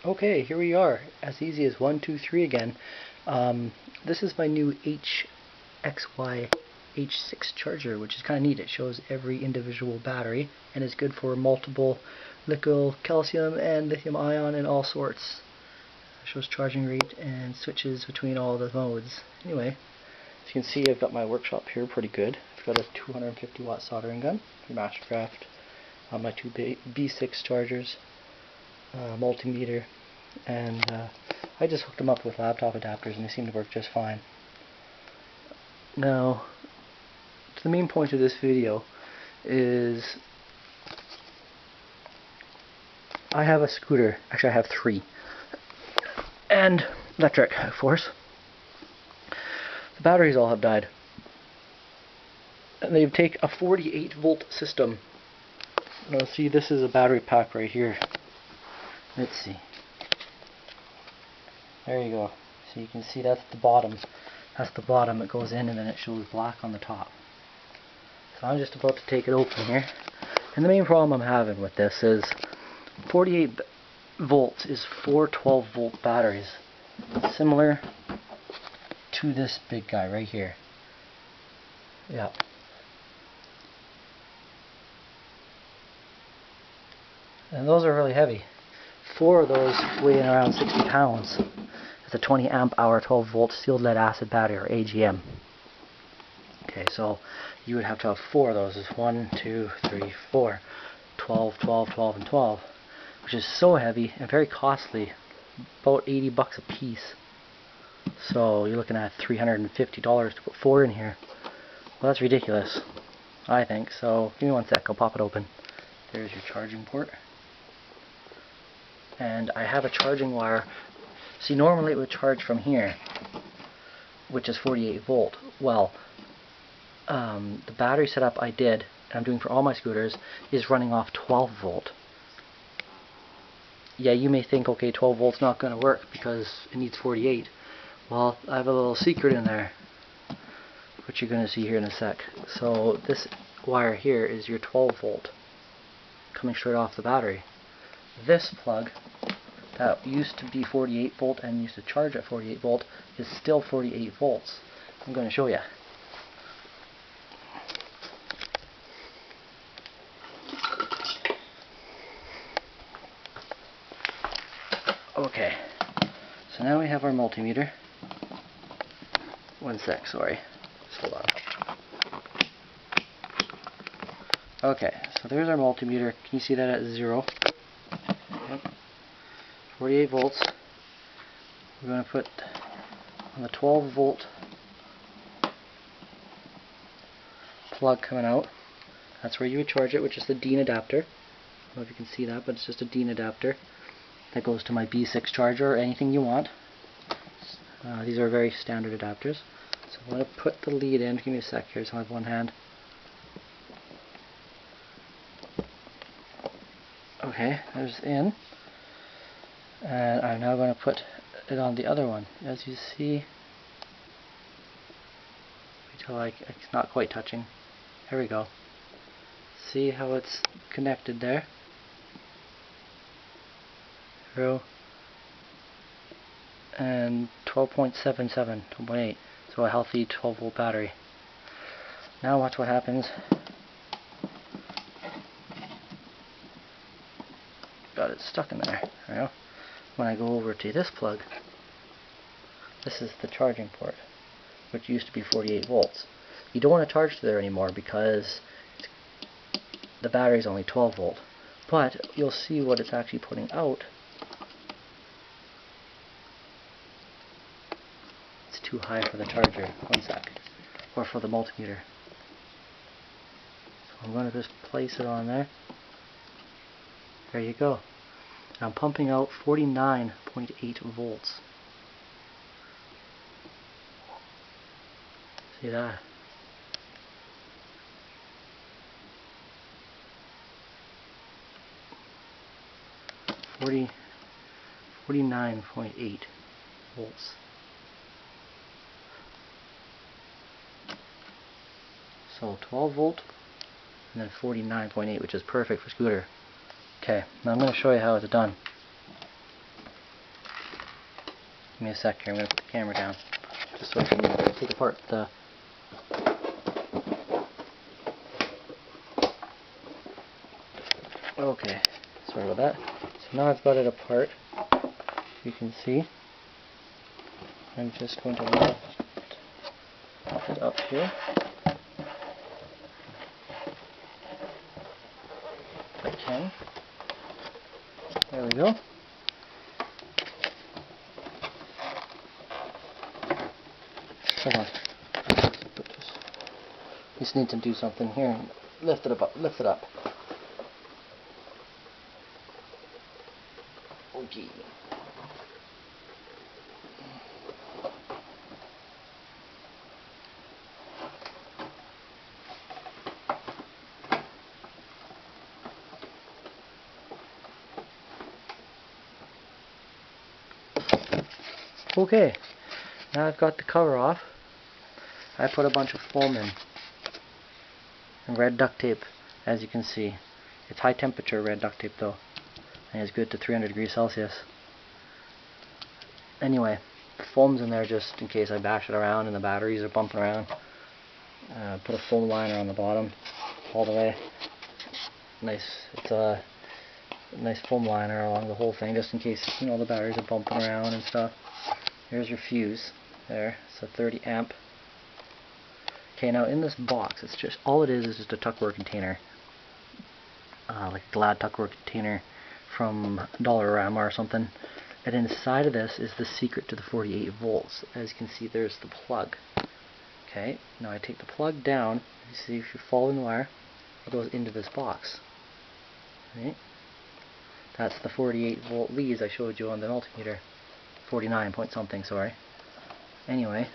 Okay, here we are, as easy as 1, 2, 3 again. This is my new HXY H6 charger, which is kind of neat. It shows every individual battery and is good for multiple nickel, calcium, and lithium ion and all sorts. It shows charging rate and switches between all the modes. Anyway, as you can see, I've got my workshop here pretty good. I've got a 250 watt soldering gun for Mastercraft, my two B6 chargers, multimeter, and I just hooked them up with laptop adapters and they seem to work just fine. Now, the main point of this video is I have a scooter, actually I have 3, and electric, of course. The batteries all have died. And they take a 48 volt system. Now see, this is a battery pack right here. Let's see. There you go. So you can see that's the bottom. That's the bottom. It goes in and then it shows black on the top. So I'm just about to take it open here. And the main problem I'm having with this is 48 volts is 4 12 volt batteries. Similar to this big guy right here. Yeah. And those are really heavy. 4 of those weighing around 60 pounds. It's a 20 amp hour 12 volt sealed lead acid battery, or AGM. Okay, so you would have to have 4 of those. It's 1, 2, 3, 4. 12, 12, 12, and 12. Which is so heavy and very costly. About 80 bucks a piece. So you're looking at $350 to put 4 in here. Well, that's ridiculous, I think. So give me one sec, I'll pop it open. There's your charging port. And I have a charging wire. See, normally it would charge from here, which is 48 volt. Well, the battery setup I did, and I'm doing for all my scooters, is running off 12 volt. Yeah, you may think, okay, 12 volt's not going to work because it needs 48. Well, I have a little secret in there, which you're going to see here in a sec. So this wire here is your 12 volt, coming straight off the battery. This plug that used to be 48 volt and used to charge at 48 volt is still 48 volts. I'm going to show you. Okay, so now we have our multimeter. One sec, sorry. Just hold on. Okay, so there's our multimeter. Can you see that at 0? Yep. 48 volts. We're going to put on the 12 volt plug coming out. That's where you would charge it, which is the DIN adapter. I don't know if you can see that, but it's just a DIN adapter. That goes to my B6 charger or anything you want. These are very standard adapters. So I'm going to put the lead in. Give me a sec here, so I have one hand. Okay, there's in. And I'm now going to put it on the other one. As you see, wait till it's not quite touching. There we go. See how it's connected there? Through. And 12.77, 12.8. So a healthy 12 volt battery. Now watch what happens. Got it stuck in there. There we go. When I go over to this plug, this is the charging port, which used to be 48 volts. You don't want to charge to there anymore because the battery is only 12 volt. But you'll see what it's actually putting out. It's too high for the charger. One sec. Or for the multimeter. So I'm going to just place it on there. There you go. I'm pumping out 49.8 volts. See that? $49.8 volts. So 12 volt and then 49.8, which is perfect for scooter. Okay, now I'm going to show you how it's done. Give me a sec here, I'm going to put the camera down, just so I can take apart the... Okay, sorry about that. So now I've got it apart, you can see. I'm just going to lift it up here. If I can. There we go. Hold on. Just need to do something here. Lift it up. Lift it up. Okay. Okay. Now I've got the cover off. I put a bunch of foam in. And red duct tape, as you can see. It's high temperature red duct tape though. And it's good to 300 degrees Celsius. Anyway, the foam's in there just in case I bash it around and the batteries are bumping around. Put a foam liner on the bottom all the way. It's a nice foam liner along the whole thing just in case, you know, the batteries are bumping around and stuff. Here's your fuse there. It's a 30 amp. Okay, now in this box, it's just all it is just a Tupperware container, like a Glad Tupperware container from Dollarama or something. And inside of this is the secret to the 48 volts. As you can see, there's the plug. Okay, now I take the plug down. You see, if you're following the wire, it goes into this box. Right? That's the 48 volt leads I showed you on the multimeter. 49 point something, sorry. Anyway.